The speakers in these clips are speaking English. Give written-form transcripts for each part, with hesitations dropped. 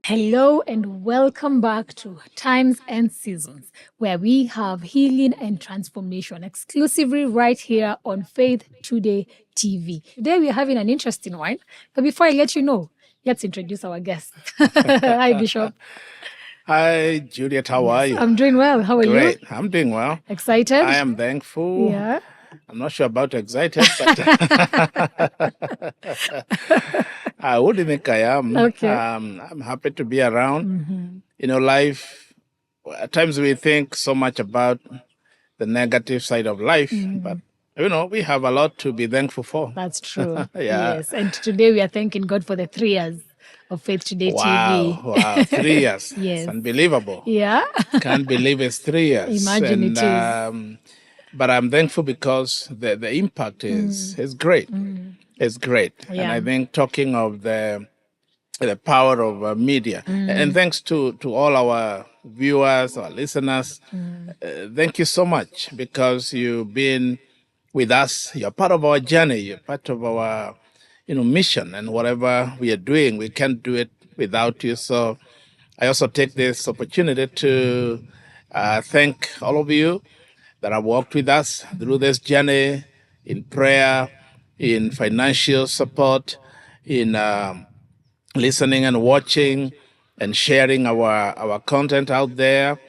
Hello and welcome back to Times and Seasons, where we have healing and transformation exclusively right here on Faith Today TV. Today we are having an interesting one, but before I let you know, let's introduce our guest. Hi, Bishop. Hi, Juliet. How are you? I'm doing well. How are you? Great. I'm doing well. Excited? I am thankful. Yeah. I'm not sure about excited, but who do you think I am? Okay. I'm happy to be around. Life, at times we think so much about the negative side of life, but we have a lot to be thankful for. That's true. Yeah. Yes. And today we are thanking God for the 3 years of Faith Today TV. Wow, 3 years. Yes. It's unbelievable. Yeah. Can't believe it's 3 years. Imagine it is. But I'm thankful because the impact is great. It's great. Yeah. And I think talking of the power of media, and thanks to all our viewers, our listeners, thank you so much because you've been with us. You're part of our journey. You're part of our mission, and whatever we are doing, we can't do it without you. So I also take this opportunity to thank all of you that have walked with us through this journey in prayer, in financial support, in listening and watching and sharing our content out there.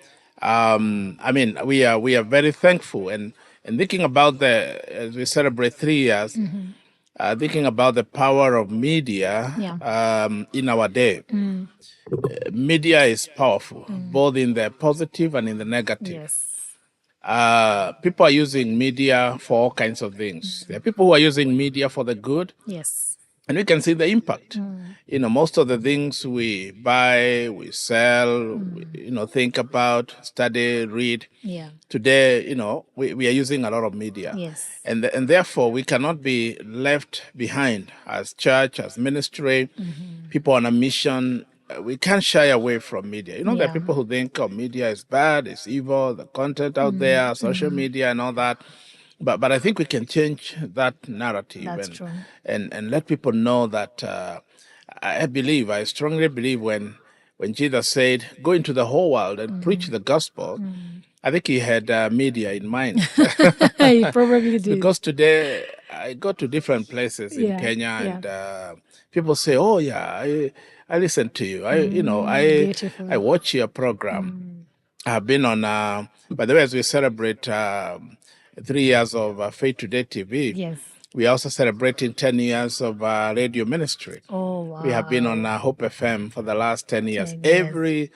We are very thankful and thinking about as we celebrate 3 years, thinking about the power of media in our day. Media is powerful, both in the positive and in the negative. Yes. People are using media for all kinds of things. There are people who are using media for the good. Yes. And we can see the impact. Most of the things we buy, we sell, we, think about, study, read. Yeah. Today, we are using a lot of media. Yes. And therefore, we cannot be left behind as church, as ministry, people on a mission. We can't shy away from media. There are people who think, media is bad, it's evil, the content out there, social media and all that. But I think we can change that narrative. That's true. And let people know that I strongly believe when Jesus said, go into the whole world and preach the gospel, I think he had media in mind. He probably did. Because today I go to different places in Kenya and people say, oh yeah, I listen to you. I watch your program. I've been on, by the way, as we celebrate 3 years of Faith Today TV, Yes. we are also celebrating 10 years of radio ministry. Oh, wow. We have been on Hope FM for the last 10 years. 10 years. Every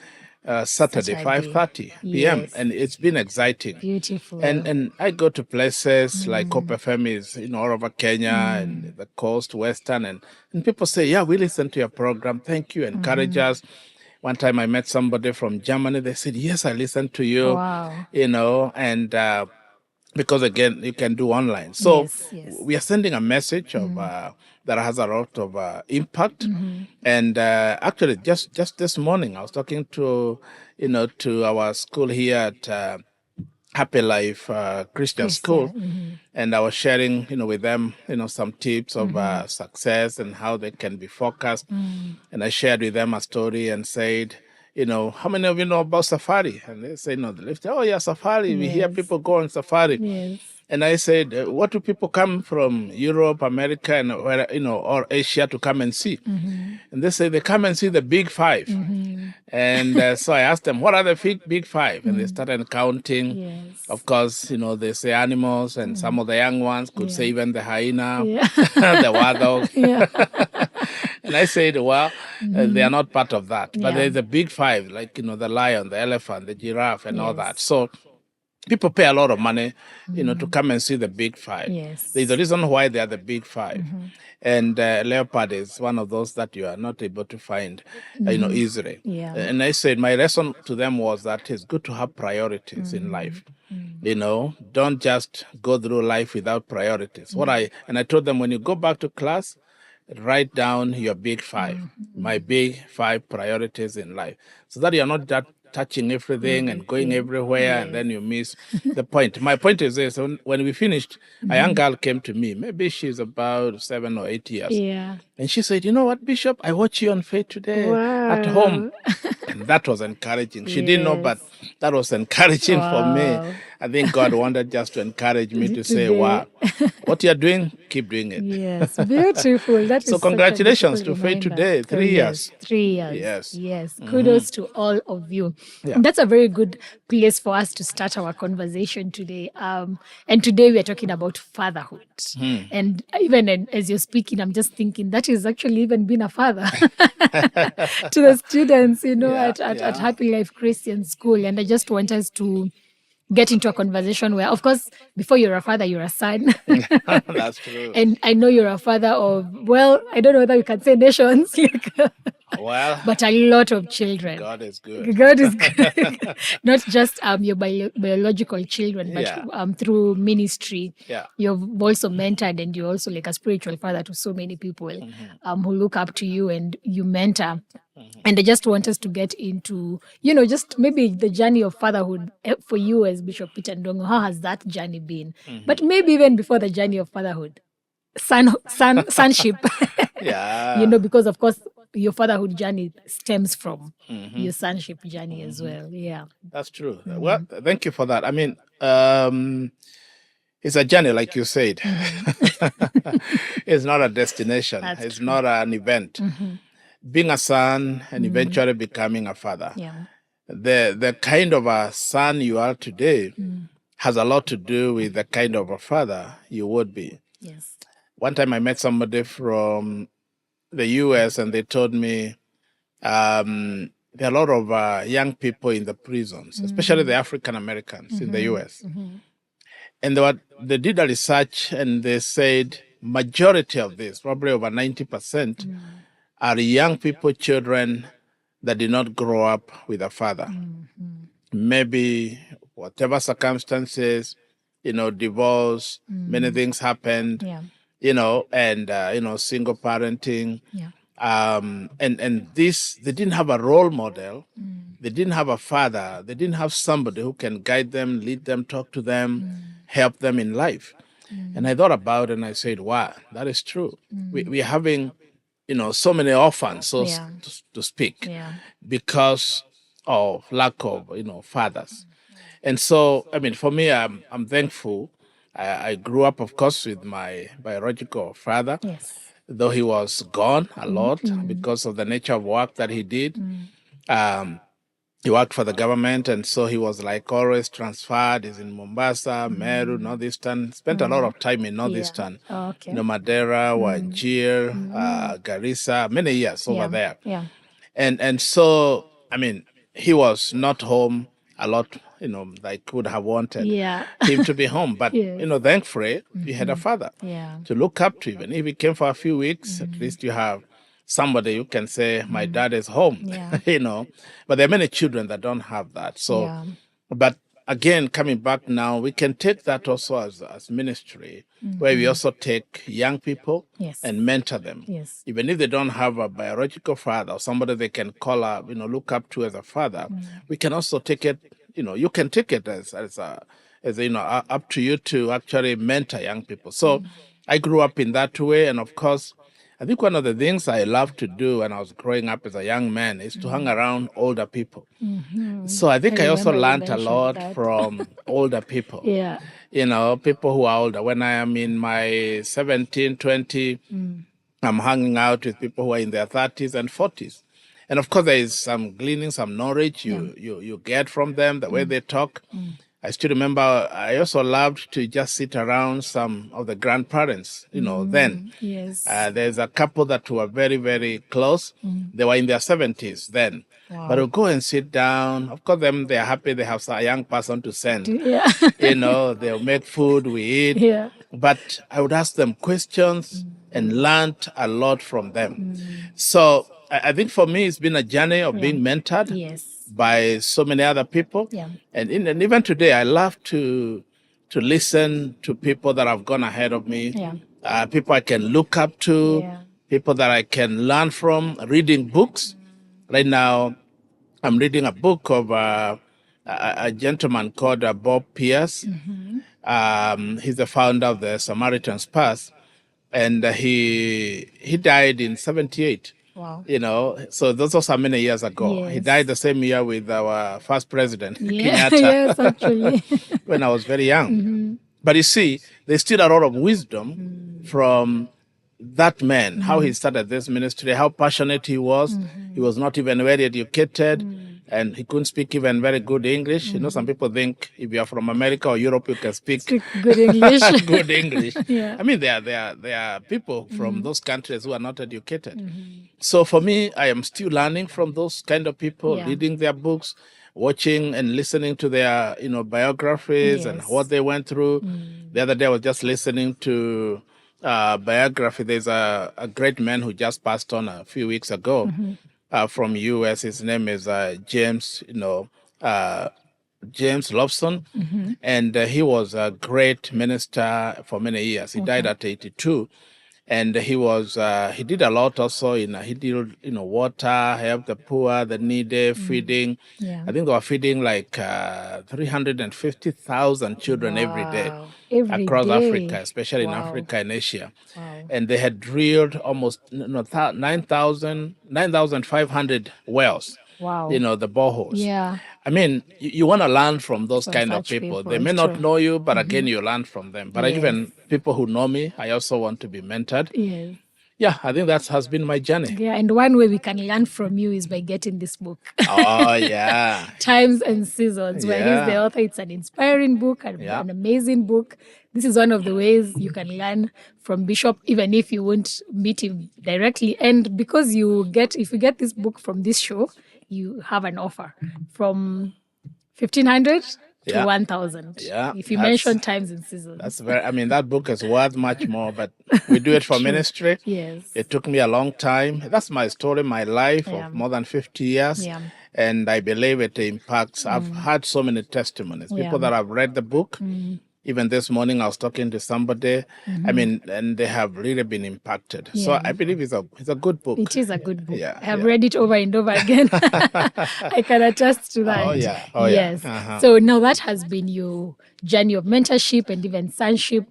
Saturday, 5:30 p.m. Yes. And it's been exciting. Beautiful. And I go to places like Hope FM is, all over Kenya and the coast, Western, and people say, yeah, we listen to your program. Thank you. Encourage us. One time I met somebody from Germany. They said, yes, I listen to you. Wow. And because again, you can do online. So yes. we are sending a message of that has a lot of impact. And actually, just this morning, I was talking to our school here at Happy Life Christian School, and I was sharing, with them, some tips of success and how they can be focused. And I shared with them a story and said, how many of you know about safari? And they say, no, they say, oh yeah, safari. We hear people go on safari. Yes. And I said, what do people come from Europe, America, and or Asia to come and see? And they say they come and see the big five. And so I asked them, what are the big five? And they started counting. Yes. Of course, they say animals, and some of the young ones could say even the hyena, the warthog. And I said, well, they are not part of that. But there's the big five, like, the lion, the elephant, the giraffe, and all that. So people pay a lot of money, to come and see the big five. Yes. There's a reason why they are the big five. And leopard is one of those that you are not able to find, easily. Yeah. And I said, my lesson to them was that it's good to have priorities in life. Don't just go through life without priorities. And I told them, when you go back to class, write down your big five, my big five priorities in life, so that you're not touching everything and going everywhere, Yes. and then you miss the point. My point is this: when we finished, a young girl came to me. Maybe she's about 7 or 8 years. Yeah. And she said, "You know what, Bishop? I watch you on Faith Today at home." And that was encouraging. She didn't know, but that was encouraging for me. Wow. I think God wanted just to encourage me to say, Today. wow, what you're doing, keep doing it. Yes, beautiful. That is So such a congratulations beautiful to Faith reminder. Today, 3 years. 3 years. Yes. Yes. Kudos to all of you. Yeah. That's a very good place for us to start our conversation today. And today we are talking about fatherhood. And even as you're speaking, I'm just thinking that is actually even being a father to the students, at Happy Life Christian School. And I just want us to get into a conversation where, of course, before you're a father, you're a son. That's true. And I know you're a father of, well, I don't know whether we can say nations, Well, but a lot of children. God is good. God is good. Not just your biological children, but through ministry. Yeah. You've also mentored, and you're also like a spiritual father to so many people who look up to you and you mentor. And I just want us to get into, just maybe the journey of fatherhood for you as Bishop Peter Ndungu. How has that journey been? But maybe even before the journey of fatherhood, sonship. Yeah. Because of course your fatherhood journey stems from your sonship journey as well. Yeah. That's true. Well, thank you for that. I mean, it's a journey, like you said. It's not a destination. It's true. not an event. Being a son and eventually becoming a father. Yeah. The kind of a son you are today has a lot to do with the kind of a father you would be. Yes. One time I met somebody from the US and they told me there are a lot of young people in the prisons, especially the African Americans in the US. And they did a research and they said majority of this, probably over 90%, are young people, children that did not grow up with a father. Maybe whatever circumstances, divorce, many things happened, and single parenting. Yeah. And this, they didn't have a role model. They didn't have a father. They didn't have somebody who can guide them, lead them, talk to them, help them in life. And I thought about it and I said, wow, that is true. We're having, so many orphans, so to speak, because of lack of, fathers. And so, I mean, for me, I'm thankful. I grew up, of course, with my biological father. Yes. Though he was gone a lot because of the nature of work that he did. He worked for the government, and so he was like always transferred. He's in Mombasa, Meru, Northeastern. Spent a lot of time in Northeastern. Okay. Madeira, Wajir, Garissa, many years over there. Yeah. And so, I mean, he was not home a lot, I could have wanted him to be home. But, thankfully, he had a father to look up to. Even if he came for a few weeks, at least you have somebody you can say, my dad is home, But there are many children that don't have that. So, but again, coming back now, we can take that also as ministry, where we also take young people and mentor them. Yes. Even if they don't have a biological father or somebody they can call up, look up to as a father, we can also take it, you can take it as up to you to actually mentor young people. So I grew up in that way. And of course, I think one of the things I loved to do when I was growing up as a young man is to hang around older people. So I think I also learned a lot from older people. Yeah. People who are older. When I am in my 17, 20, I'm hanging out with people who are in their 30s and 40s. And of course, there is some gleaning, some knowledge you get from them, the way they talk. I still remember I also loved to just sit around some of the grandparents, then. Yes. There's a couple that were very, very close. They were in their 70s then. Wow. But we'll go and sit down. Of course, they're happy they have a young person to send. Yeah. They'll make food, we eat. Yeah. But I would ask them questions and learned a lot from them. So I think for me, it's been a journey of being mentored by so many other people. Yeah. And even today, I love to listen to people that have gone ahead of me, people I can look up to, people that I can learn from, reading books. Right now, I'm reading a book of a gentleman called Bob Pierce. He's the founder of the Samaritan's Purse, and he died in 78. Wow. So those are so many years ago. He Yes. died the same year with our first president, Yeah. Kenyatta, Yes, actually. when I was very young. But you see, there's still a lot of wisdom from that man, how he started this ministry, how passionate he was. He was not even very educated, and he couldn't speak even very good English. Some people think if you are from America or Europe, you can speak Good English. good English. Yeah. I mean, there are people from those countries who are not educated. So for me, I am still learning from those kind of people, Yeah. reading their books, watching and listening to their biographies and Yes. what they went through. The other day, I was just listening to biography. There's a great man who just passed on a few weeks ago from US. His name is James, James Lobson, and he was a great minister for many years. He died at 82, and he did a lot also. He did water, help the poor, the needy, feeding. Yeah. I think they were feeding like 350,000 children every day Every across day. Africa, especially in Wow. Africa and Asia. Wow. And they had drilled almost 9,500 wells. Wow. The boreholes. Yeah. I mean, you want to learn from those From kind of such people. people, They may it's not true. know you, but again, you learn from them. But Yes. even people who know me, I also want to be mentored. Yes. Yeah, I think that has been my journey. Yeah, and one way we can learn from you is by getting this book. Oh, yeah. Times and Seasons, where he's the Yeah. author. It's an inspiring book, Yeah. an amazing book. This is one of the ways you can learn from Bishop, even if you won't meet him directly. And because if you get this book from this show, you have an offer from 1,500 to Yeah. 1,000. Yeah, If you that's- mention Times and Seasons. That's that book is worth much more, but we do it for True. ministry. Yes. It took me a long time. That's my story, my life Yeah. of more than 50 years. Yeah. And I believe it impacts. I've had so many testimonies. Yeah. People that have read the book. Even this morning, I was talking to somebody. I mean, and they have really been impacted. So Yeah. I believe it's a good book. It is a good book. Yeah, I have yeah. read it over and over again. I can attest to that. Oh, yeah. Oh, yeah. Yes. Uh-huh. So now that has been your journey of mentorship and even sonship,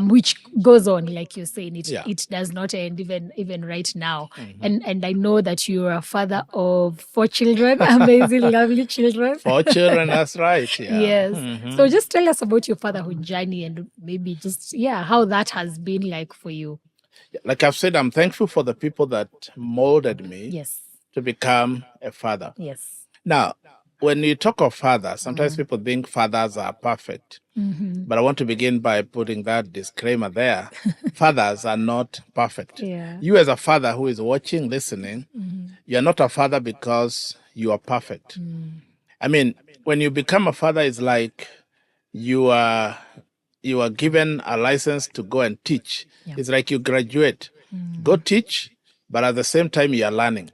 which goes on, like you're saying, Yeah. it does not end even right now. And I know that you're a father of 4 children, amazing, lovely children. 4 children, that's right. Yeah. Yes. So just tell us about your fatherhood journey and maybe just, how that has been like for you. Like I've said, I'm thankful for the people that molded me Yes. to become a father. Yes. Now, when you talk of fathers, sometimes people think fathers are perfect. But I want to begin by putting that disclaimer there. Fathers are not perfect. Yeah. You as a father who is watching, listening, you're not a father because you are perfect. I mean, when you become a father, it's like you are given a license to go and teach. Yeah. It's like you graduate, go teach, but at the same time you are learning.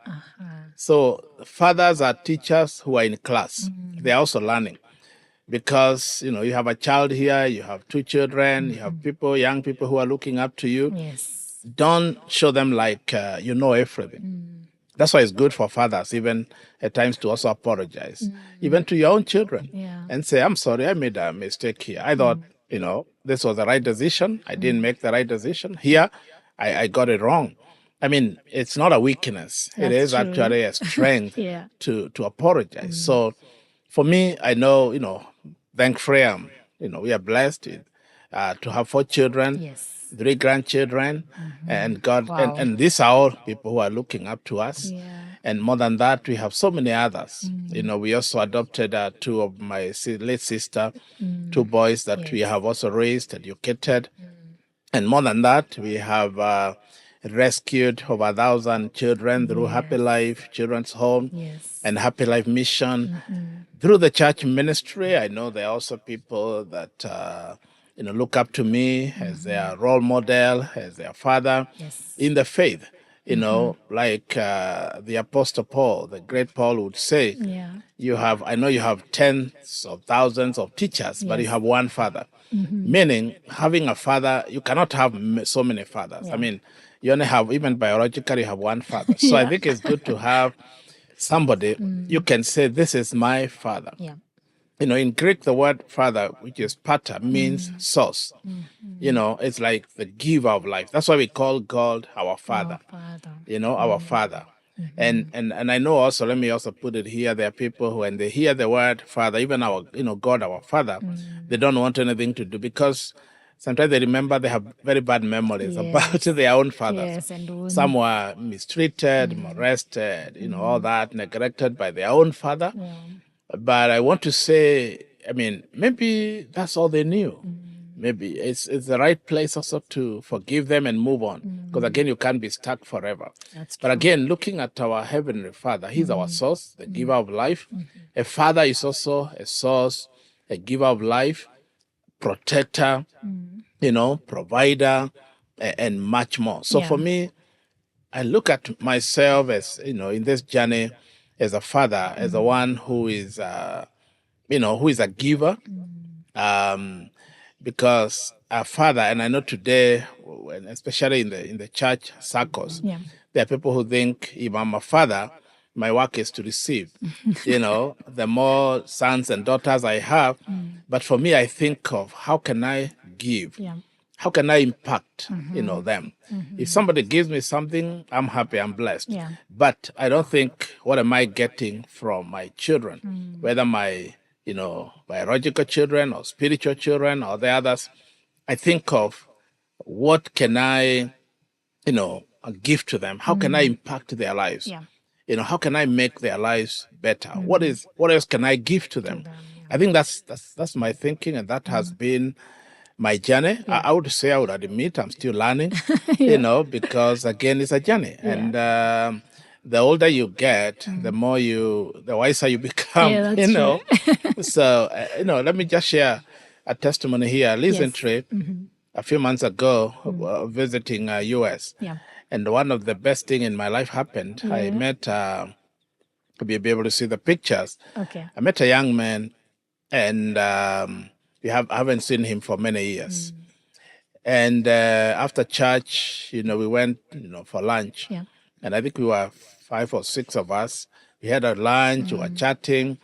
So fathers are teachers who are in class. They are also learning because, you have a child here, you have 2 children, you have young people who are looking up to you. Yes. Don't show them like you know everything. That's why it's good for fathers, even at times, to also apologize, even to your own children, Yeah. and say, I'm sorry, I made a mistake here. I thought, this was the right decision. I didn't make the right decision. Here, I got it wrong. I mean, it's not a weakness. It That's is true. actually a strength Yeah. to apologize. So for me, I know, thankfully, we are blessed to have 4 children. Yes. 3 grandchildren, and God, Wow. and these are all people who are looking up to us. Yeah. And more than that, we have so many others. We also adopted 2 of my late sister, 2 boys that we have also raised, educated. And more than that, we have rescued over 1,000 children through Happy Life Children's Home Yes. and Happy Life Mission. Through the church ministry, I know there are also people that look up to me as their role model, as their father Yes. in the faith. Like the Apostle Paul, the great Paul would say, Yeah. I know you have tens of thousands of teachers, but you Yes. have one father. Meaning, having a father, you cannot have so many fathers. Yeah. I mean, you only have, even biologically, you have one father. So I Yeah. think it's good to have somebody, you can say, this is my father. Yeah. In Greek, the word father, which is pater, means source. It's like the giver of life. That's why we call God our father. Our Father. Our father. And I know also, let me also put it here, there are people who, when they hear the word father, even our, God our father, they don't want anything to do, because sometimes they remember they have very bad memories about their own fathers. Yes, and Some were mistreated, molested, all that, neglected by their own father. yeah. But I want to say, maybe that's all they knew. Maybe it's the right place also to forgive them and move on. Because again, you can't be stuck forever. That's But true. again, looking at our Heavenly Father, He's our source, the giver of life. A father is also a source, a giver of life, protector, provider, and much more. So for me, I look at myself as, in this journey as a father, as the one who is, who is a giver. Because our father, and I know today, especially in the church circles, there are people who think, if I'm a father, my work is to receive. The more sons and daughters I have, but for me, I think of how can I give? Yeah. How can I impact, them? If somebody gives me something, I'm happy, I'm blessed. Yeah. But I don't think, what am I getting from my children? Whether my, biological children or spiritual children or the others, I think of what can I, give to them? How can I impact their lives? Yeah. How can I make their lives better? What else can I give to them? I think that's my thinking, and that has been my journey. I would say, I would admit, I'm still learning, because again, it's a journey. And the older you get, the wiser you become, Yeah, that's true. So, let me just share a testimony here. Recently, a few months ago, visiting US. Yeah. And one of the best thing in my life happened. I met, to be able to see the pictures. Okay. I met a young man, and I haven't seen him for many years. And after church, we went, for lunch. Yeah. And I think we were 5 or 6 of us. We had a lunch, we were chatting.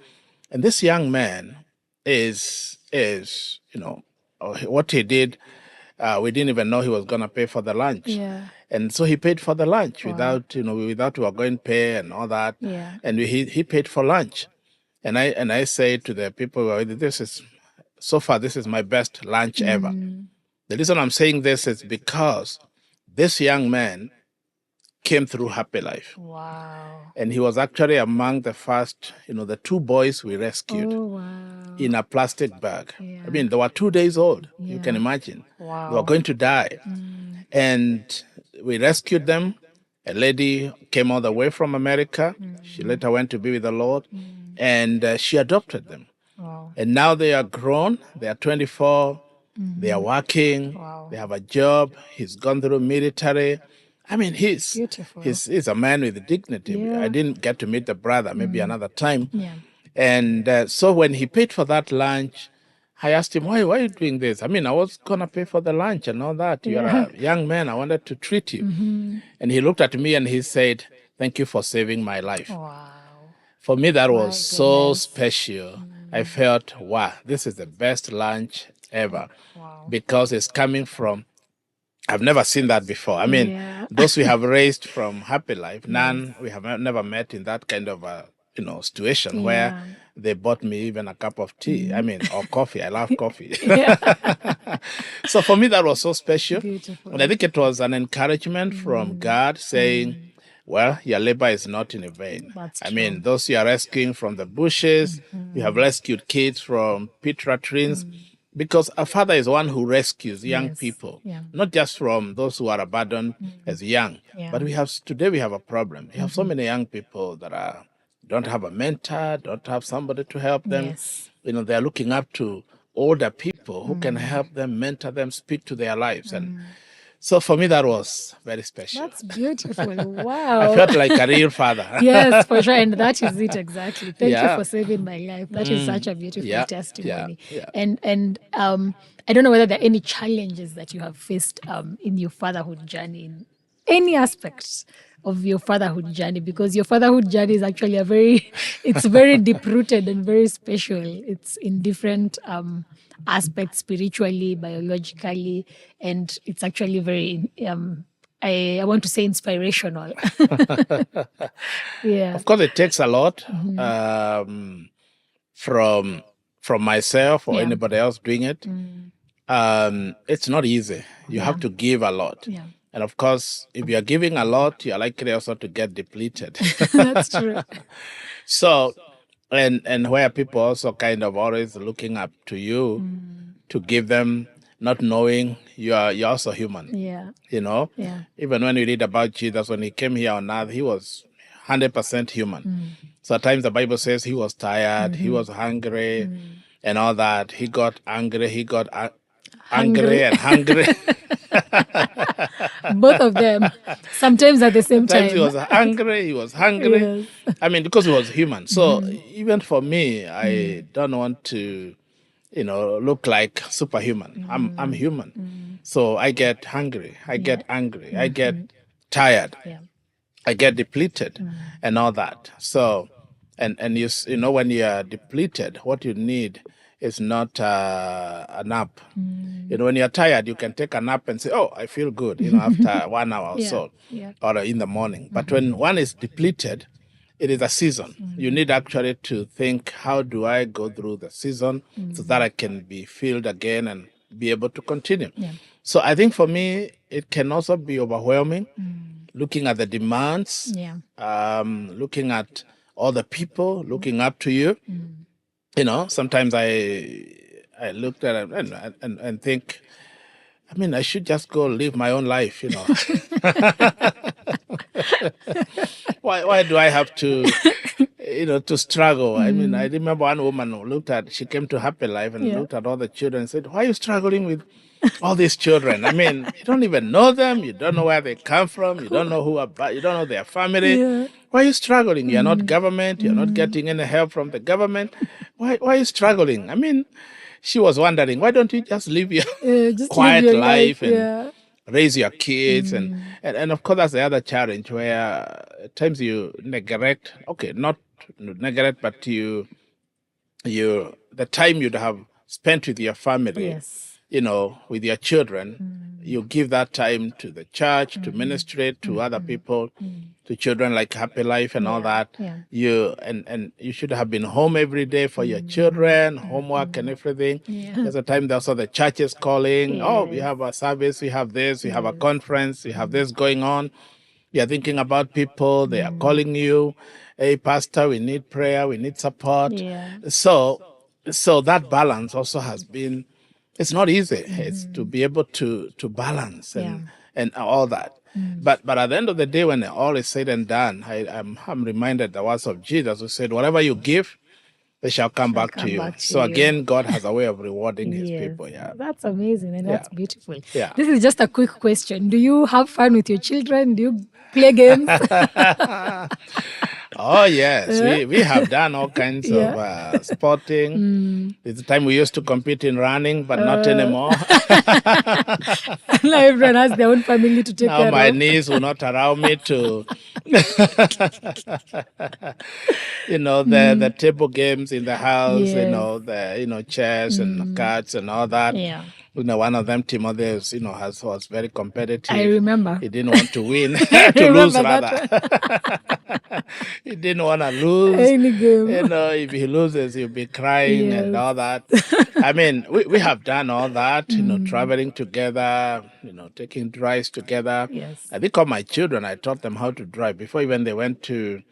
And this young man is what he did, we didn't even know he was going to pay for the lunch. Yeah. And so he paid for the lunch without we were going to pay and all that. Yeah. And he paid for lunch. And I say to the people, well, this is my best lunch ever. The reason I'm saying this is because this young man came through Happy Life. Wow. And he was actually among the first, the 2 boys we rescued Oh, wow. in a plastic bag. Yeah. They were 2 days old. You Yeah. can imagine. Wow. They were going to die. And we rescued them. A lady came all the way from America. She later went to be with the Lord. And she adopted them. Wow. And now they are grown. They are 24. They are working. Wow. They have a job. He's gone through military. He's Beautiful. he's a man with dignity. Yeah. I didn't get to meet the brother, maybe another time. Yeah. And so when he paid for that lunch, I asked him, why are you doing this? I was going to pay for the lunch and all that. You're a young man. I wanted to treat you. And he looked at me and he said, thank you for saving my life. Wow. For me, that was so goodness. special. I felt, wow, this is the best lunch ever. Wow. Because it's coming from, I've never seen that before. Yeah. Those we have raised from Happy Life, none, we have never met in that kind of a, situation where they bought me even a cup of tea. Or coffee. I love coffee. So for me, that was so special. Beautiful. And I think it was an encouragement from God saying, well, your labor is not in vain. That's true. Those you are rescuing from the bushes, you have rescued kids from pit latrines, because a father is one who rescues young people, not just from those who are abandoned as young. But today we have a problem. We have so many young people that don't have a mentor, don't have somebody to help them. Yes. They are looking up to older people who can help them, mentor them, speak to their lives. And so for me, that was very special. That's beautiful. Wow. I felt like a real father. Yes, for sure. And that is it exactly. Thank you Yeah. for saving my life. That is such a beautiful Yeah, testimony. yeah. And I don't know whether there are any challenges that you have faced in your fatherhood journey in any aspects of your fatherhood journey, because your fatherhood journey is actually it's very deep rooted and very special. It's in different aspects, spiritually, biologically, and it's actually very I want to say inspirational. Yeah. Of course, it takes a lot from myself or anybody else doing it. It's not easy. You have to give a lot. Yeah. And of course, if you're giving a lot, you're likely also to get depleted. That's true. So, and where people also kind of always looking up to you to give them, not knowing you're also human. Yeah. Yeah. Even when we read about Jesus, when he came here on earth, he was 100% human. So at times the Bible says he was tired, he was hungry, and all that. He got angry, angry and hungry. Both of them, sometimes at the same time. Sometimes he was angry, he was hungry. Yes. I mean, because he was human. So even for me, I don't want to, look like superhuman. I'm human. So I get hungry, I get angry, I get tired, I get depleted and all that. So, and you when you are depleted, what you need is not a nap. When you're tired, you can take a nap and say, oh, I feel good, after 1 hour or so, or in the morning. But when one is depleted, it is a season. You need actually to think, how do I go through the season so that I can be filled again and be able to continue? So I think for me, it can also be overwhelming, looking at the demands, looking at all the people looking up to you. Sometimes I looked at it and think, I mean, I should just go live my own life, Why do I have to, to struggle? I mean, I remember one woman who she came to Happy Life and looked at all the children and said, why are you struggling with all these children? I mean, you don't even know them. You don't know where they come from. You don't know you don't know their family. Yeah. Why are you struggling? You're not government. You're not getting any help from the government. Why are you struggling? I mean, she was wondering, why don't you just live your quiet life and raise your kids? And of course, that's the other challenge where at times you neglect, not neglect, but the time you'd have spent with your family, with your children, you give that time to the church, to ministry, to other people, to children like Happy Life and all that. You should have been home every day for your children, homework and everything. There's a time also the church is calling. Oh, we have a service, we have this, we have a conference, we have this going on. You're thinking about people, they are calling you. Hey, pastor, we need prayer, we need support. So that balance also has been, it's not easy. It's to be able to balance and all that. But at the end of the day, when all is said and done, I'm reminded the words of Jesus who said, whatever you give, they shall come back to you. So again, God has a way of rewarding his people. Yeah. That's amazing and that's beautiful. Yeah. This is just a quick question. Do you have fun with your children? Do you play games? Oh, yes. We have done all kinds of sporting. It's the time we used to compete in running, but not anymore. Now everyone has their own family to take care of. Now my niece will not allow me to, the table games in the house, the chess and cards and all that. Yeah. One of them, Timothy, was very competitive. I remember. He didn't want to win, to lose rather. He didn't want to lose. Any game. If he loses, he'll be crying and all that. I mean, we have done all that, traveling together, taking drives together. Yes. I think of my children, I taught them how to drive before even they went to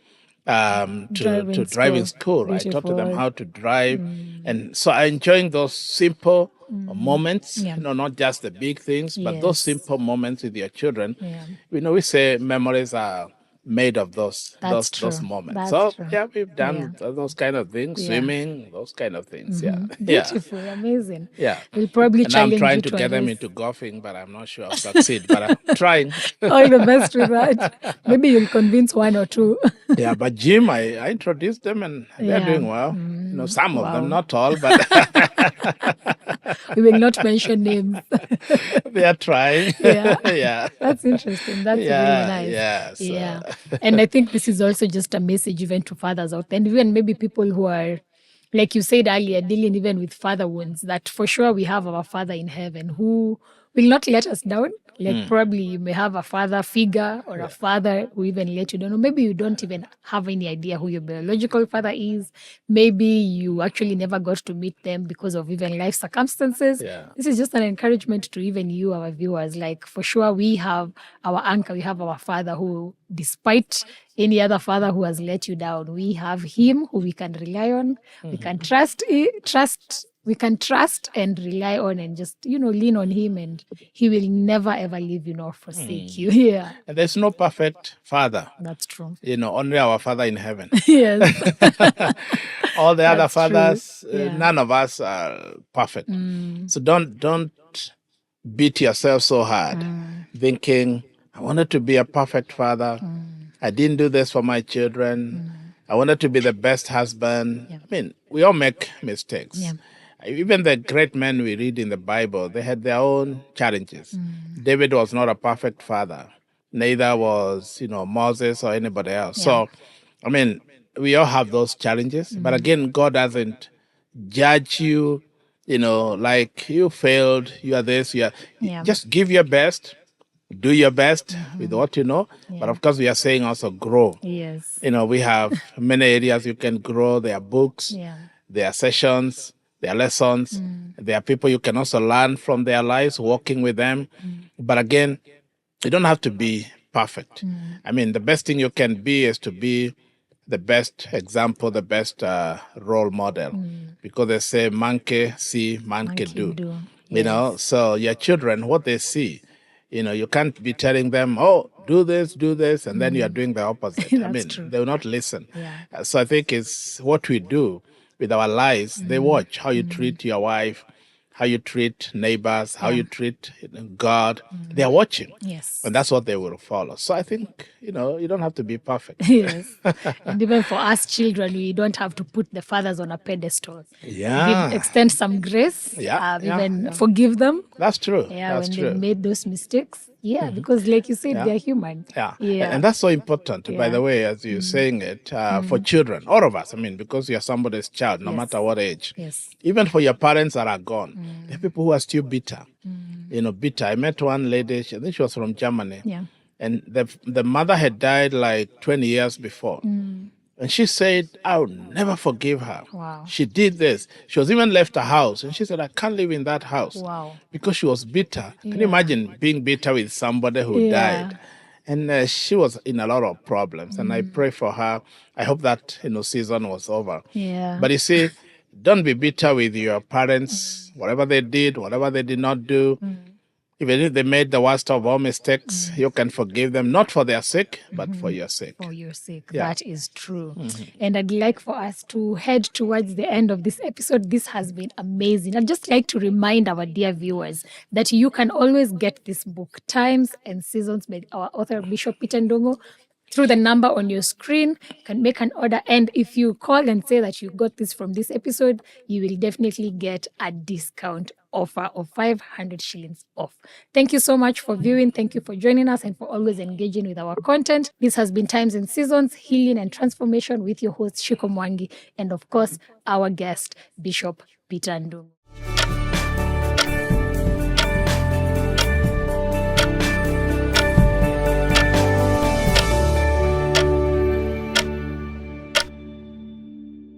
driving school. Beautiful. I taught them how to drive. And so I'm enjoying those simple moments, not just the big things, but those simple moments with your children. Yeah. We say memories are made of those moments. That's true. We've done those kind of things, swimming, those kind of things. Beautiful, amazing. We'll probably challenge you. I'm trying to get them into golfing, but I'm not sure I'll succeed. But I'm trying. All the best with that. Maybe you'll convince one or two. But gym, I introduced them and they're doing well. Some of them, not all, but We will not mention names. They are trying. Yeah. Yeah. That's interesting. That's really Yeah. nice. Yeah. So, Yeah. And I think this is also just a message even to fathers out there, and even maybe people who are, like you said earlier, dealing even with father wounds, that for sure we have our Father in heaven who will not let us down. Like probably you may have a father figure or a father who even let you down, or maybe you don't even have any idea who your biological father is. Maybe you actually never got to meet them because of even life circumstances. Yeah. This is just an encouragement to even you, our viewers. Like for sure, we have our anchor, we have our Father who, despite any other father who has let you down, we have him who we can rely on. We can we can trust and rely on, and just, lean on him, and he will never ever leave you nor forsake you. Yeah, And there's no perfect father. that's true. Only our Father in heaven. Yes. All the other That's true. fathers, Yeah. none of us are perfect. So don't beat yourself so hard, thinking, I wanted to be a perfect father. I didn't do this for my children. I wanted to be the best husband. Yeah. I mean, we all make mistakes. Yeah. Even the great men we read in the Bible, they had their own challenges. David was not a perfect father. Neither was, Moses or anybody else. Yeah. So, I mean, we all have those challenges. But again, God doesn't judge you, like you failed, you are this, you are. Yeah. Just give your best, do your best with what you know. But Yeah. of course, we are saying also grow. Yes. We have many areas you can grow. There are books, Yeah. there are sessions, there are lessons, there are people you can also learn from their lives, walking with them. But again, you don't have to be perfect. I mean, the best thing you can be is to be the best example, the best role model. Because they say, monkey see, monkey do. Yes. So your children, what they see, you can't be telling them, oh, do this, and then you are doing the opposite. I That's mean, true. they will not listen. Yeah. So I think it's what we do with our lives. They watch how you treat your wife, how you treat neighbors, how you treat God. They are watching. Yes. And that's what they will follow. So I think, you don't have to be perfect. Yes. And even for us children, we don't have to put the fathers on a pedestal. Yeah. Extend some grace. Yeah, Even forgive them. That's true. Yeah, That's when true. they made those mistakes. Yeah, because like you said, they're human. Yeah. Yeah. And that's so important, by Yeah. the way, as you're saying it, for children, all of us. I mean, because you're somebody's child, no Yes. matter what age. Yes. Even for your parents that are gone, there are people who are still bitter. Bitter. I met one lady, I think she was from Germany. Yeah. And the mother had died like 20 years before. And she said, I'll never forgive her. Wow. She did this. She was even left a house. And she said, I can't live in that house. Wow. Because she was bitter. Can you Yeah. imagine being bitter with somebody who Yeah. died? And she was in a lot of problems. And I pray for her. I hope that, season was over. Yeah. But you see, don't be bitter with your parents, whatever they did, whatever they did not do. Even if they made the worst of all mistakes, you can forgive them, not for their sake, but for your sake. For your sake. Yeah. That is true. And I'd like for us to head towards the end of this episode. This has been amazing. I'd just like to remind our dear viewers that you can always get this book, Times and Seasons, by our author, Bishop Peter Ndungu, through the number on your screen. You can make an order. And if you call and say that you got this from this episode, you will definitely get a discount offer of 500 shillings off. Thank you so much for viewing. Thank you for joining us and for always engaging with our content. This has been Times and Seasons, Healing and Transformation with your host, Shiko Mwangi, and of course, our guest, Bishop Peter Ndungu.